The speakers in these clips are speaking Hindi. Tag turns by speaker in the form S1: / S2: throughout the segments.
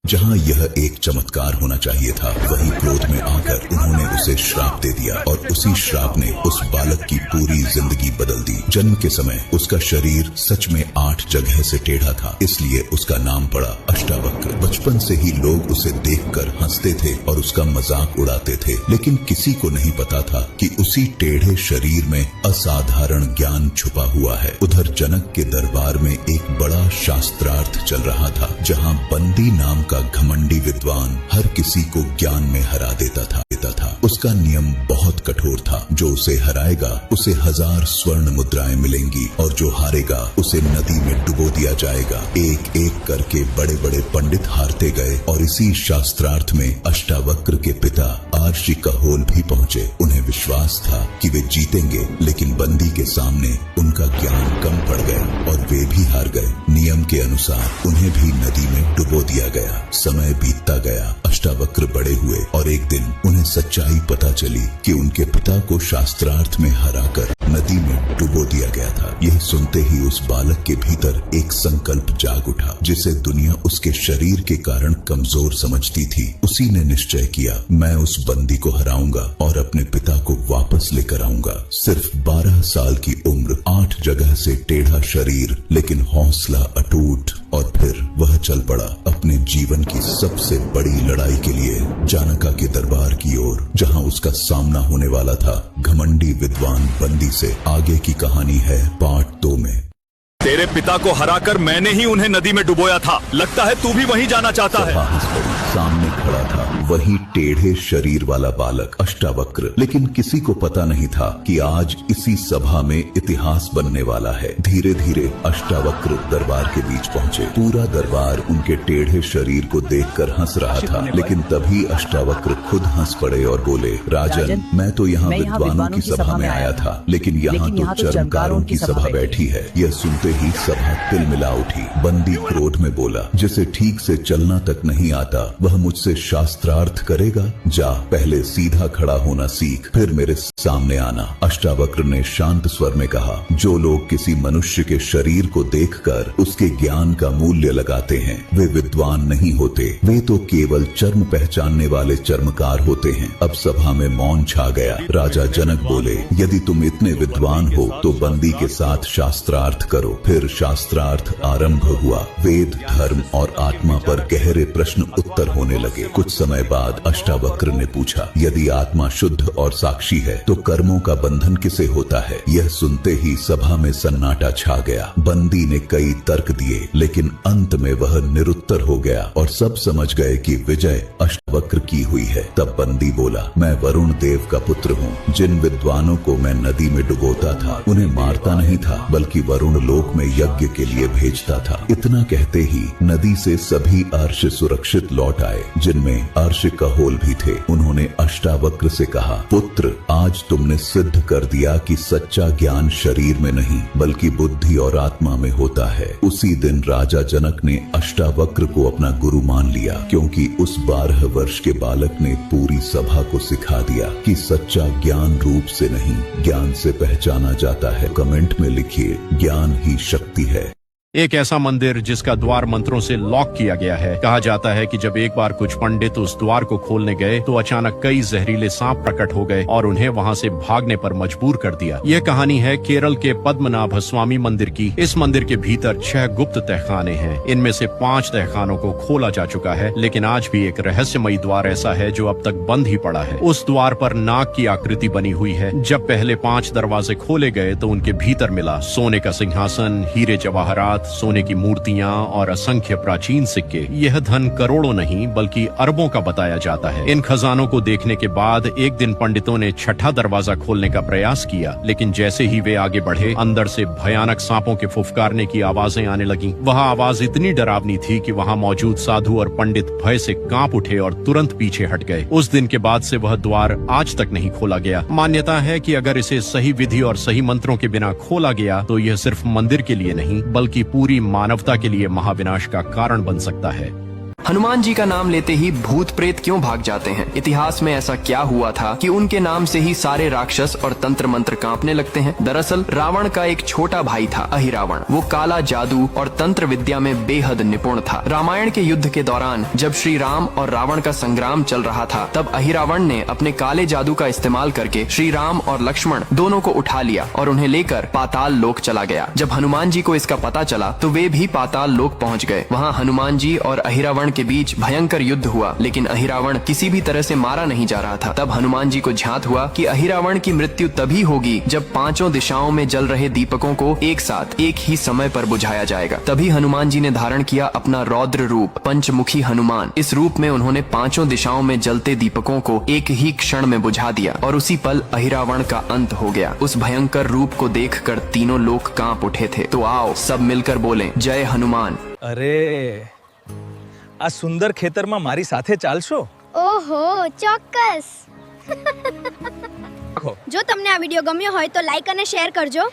S1: जहाँ यह एक चमत्कार होना चाहिए था, वही क्रोध में आकर उन्होंने उसे श्राप दे दिया और उसी श्राप ने उस बालक की पूरी जिंदगी बदल दी। जन्म के समय उसका शरीर सच में 8 जगह से टेढ़ा था, इसलिए उसका नाम पड़ा अष्टावक्र। बचपन से ही लोग उसे देखकर हंसते थे और उसका मजाक उड़ाते थे, लेकिन किसी को नहीं पता था कि उसी टेढ़े शरीर में असाधारण ज्ञान छुपा हुआ है। उधर जनक के दरबार में एक बड़ा शास्त्रार्थ चल रहा था, जहाँ बंदी नाम का घमंडी विद्वान हर किसी को ज्ञान में हरा देता था। उसका नियम बहुत कठोर था, जो उसे हराएगा उसे 1000 स्वर्ण मुद्राएं मिलेंगी और जो हारेगा उसे नदी में डुबो दिया जाएगा। एक एक करके बड़े बड़े पंडित हारते गए और इसी शास्त्रार्थ में अष्टावक्र के पिता आर्षि कहोल भी पहुँचे। उन्हें विश्वास था कि वे जीतेंगे, लेकिन बंदी के सामने उनका ज्ञान कम पड़ गया और वे भी हार गए। नियम के अनुसार उन्हें भी नदी में डुबो दिया गया। समय बीतता गया, अष्टावक्र बड़े हुए और एक दिन उन्हें सच्चाई पता चली कि उनके पिता को शास्त्रार्थ में हराकर नदी में डुबो दिया गया था। यह सुनते ही उस बालक के भीतर एक संकल्प जाग उठा, जिसे दुनिया उसके शरीर के कारण कमजोर समझती थी। उसी ने निश्चय किया, मैं उस बंदी को हराऊंगा और अपने पिता को वापस लेकर आऊंगा। सिर्फ 12 साल की उम्र, 8 जगह से टेढ़ा शरीर, लेकिन हौसला अटूट। और फिर वह चल पड़ा अपने जीवन की सबसे बड़ी लड़ाई के लिए, जानका के दरबार की ओर, जहां उसका सामना होने वाला था घमंडी विद्वान बंदी से। आगे की कहानी है पार्ट 2 में।
S2: तेरे पिता को हराकर मैंने ही उन्हें नदी में डुबोया था। लगता है तू भी वहीं जाना चाहता है।
S1: सामने खड़ा था वही टेढ़े शरीर वाला बालक अष्टावक्र, लेकिन किसी को पता नहीं था कि आज इसी सभा में इतिहास बनने वाला है। धीरे धीरे अष्टावक्र दरबार के बीच पहुँचे। पूरा दरबार उनके टेढ़े शरीर को देखकर हंस रहा था, लेकिन तभी अष्टावक्र खुद हंस पड़े और बोले, राजन, मैं तो यहाँ विद्वानों की सभा में आया था, लेकिन यहाँ तो चर्मकारों की सभा बैठी है। यह सुनते ही सभा तिलमिला उठी। बंदी क्रोध में बोला, जिसे ठीक से चलना तक नहीं आता वह मुझसे शास्त्रार्थ करेगा? जा, पहले सीधा खड़ा होना सीख, फिर मेरे सामने आना। अष्टावक्र ने शांत स्वर में कहा, जो लोग किसी मनुष्य के शरीर को देखकर उसके ज्ञान का मूल्य लगाते हैं, वे विद्वान नहीं होते, वे तो केवल चर्म पहचानने वाले चर्मकार होते हैं। अब सभा में मौन छा गया। राजा जनक बोले, यदि तुम इतने विद्वान हो तो बंदी के साथ शास्त्रार्थ करो। फिर शास्त्रार्थ आरंभ हुआ। वेद, धर्म और आत्मा पर गहरे प्रश्न उत्तर होने लगे। कुछ समय बाद अष्टावक्र ने पूछा, यदि आत्मा शुद्ध और साक्षी है तो कर्मों का बंधन किसे होता है? यह सुनते ही सभा में सन्नाटा छा गया। बंदी ने कई तर्क दिए, लेकिन अंत में वह निरुत्तर हो गया और सब समझ गए कि विजय अष्टावक्र की हुई है। तब बंदी बोला, मैं वरुण देव का पुत्र हूँ। जिन विद्वानों को मैं नदी में डुबोता था उन्हें मारता नहीं था, बल्कि वरुण लोक में यज्ञ के लिए भेजता था। इतना कहते ही नदी से सभी अर्श सुरक्षित लौट आए, जिनमें अर्श कहोल भी थे। उन्होंने अष्टावक्र से कहा, पुत्र, आज तुमने सिद्ध कर दिया कि सच्चा ज्ञान शरीर में नहीं बल्कि बुद्धि और आत्मा में होता है। उसी दिन राजा जनक ने अष्टावक्र को अपना गुरु मान लिया, क्योंकि उस 12 वर्ष के बालक ने पूरी सभा को सिखा दिया कि सच्चा ज्ञान रूप से नहीं, ज्ञान से पहचाना जाता है। कमेंट में लिखिए, ज्ञान ही शक्ति है।
S3: एक ऐसा मंदिर जिसका द्वार मंत्रों से लॉक किया गया है। कहा जाता है कि जब एक बार कुछ पंडित उस द्वार को खोलने गए तो अचानक कई जहरीले सांप प्रकट हो गए और उन्हें वहां से भागने पर मजबूर कर दिया। यह कहानी है केरल के पद्मनाभ स्वामी मंदिर की। इस मंदिर के भीतर 6 गुप्त तहखाने हैं। इनमें से 5 तहखानों को खोला जा चुका है, लेकिन आज भी एक रहस्यमयी द्वार ऐसा है जो अब तक बंद ही पड़ा है। उस द्वार पर नाग की आकृति बनी हुई है। जब पहले 5 दरवाजे खोले गए तो उनके भीतर मिला सोने का सिंहासन, हीरे जवाहरात, सोने की मूर्तियां और असंख्य प्राचीन सिक्के। यह धन करोड़ों नहीं बल्कि अरबों का बताया जाता है। इन खजानों को देखने के बाद एक दिन पंडितों ने 6ठा दरवाजा खोलने का प्रयास किया, लेकिन जैसे ही वे आगे बढ़े अंदर से भयानक सांपों के फुफकारने की आवाजें आने लगी। वह आवाज इतनी डरावनी थी कि वहां मौजूद साधु और पंडित भय से कांप उठे और तुरंत पीछे हट गए। उस दिन के बाद से वह द्वार आज तक नहीं खोला गया। मान्यता है कि अगर इसे सही विधि और सही मंत्रों के बिना खोला गया तो यह सिर्फ मंदिर के लिए नहीं बल्कि पूरी मानवता के लिए महाविनाश का कारण बन सकता है।
S4: हनुमान जी का नाम लेते ही भूत प्रेत क्यों भाग जाते हैं? इतिहास में ऐसा क्या हुआ था कि उनके नाम से ही सारे राक्षस और तंत्र मंत्र कांपने लगते हैं? दरअसल रावण का एक छोटा भाई था अहिरावण। वो काला जादू और तंत्र विद्या में बेहद निपुण था। रामायण के युद्ध के दौरान जब श्री राम और रावण का संग्राम चल रहा था, तब अहिरावण ने अपने काले जादू का इस्तेमाल करके श्री राम और लक्ष्मण दोनों को उठा लिया और उन्हें लेकर पाताल लोक चला गया। जब हनुमान जी को इसका पता चला तो वे भी पाताल लोक पहुंच गए। वहाँ हनुमान जी और अहिरावण के बीच भयंकर युद्ध हुआ, लेकिन अहिरावण किसी भी तरह से मारा नहीं जा रहा था। तब हनुमान जी को झांत हुआ कि अहिरावण की मृत्यु तभी होगी जब पांचों दिशाओं में जल रहे दीपकों को एक साथ एक ही समय पर बुझाया जाएगा। तभी हनुमान जी ने धारण किया अपना रौद्र रूप पंचमुखी हनुमान। इस रूप में उन्होंने पांचों दिशाओं में जलते दीपकों को एक ही क्षण में बुझा दिया और उसी पल अहिरावण का अंत हो गया। उस भयंकर रूप को देखकर तीनों लोग कांप उठे थे। तो आओ सब मिलकर बोलें, जय हनुमान।
S5: अरे आ सुंदर ખેતરમાં મારી સાથે ચાલશો?
S6: ઓહો ચોક્કસ. જો તમને આ વિડિયો ગમ્યો હોય તો લાઈક અને શેર કરજો.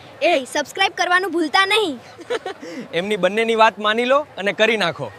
S6: સબસ્ક્રાઇબ કરવાનું ભૂલતા નહીં.
S5: એમની બંનેની વાત માની લો અને કરી નાખો.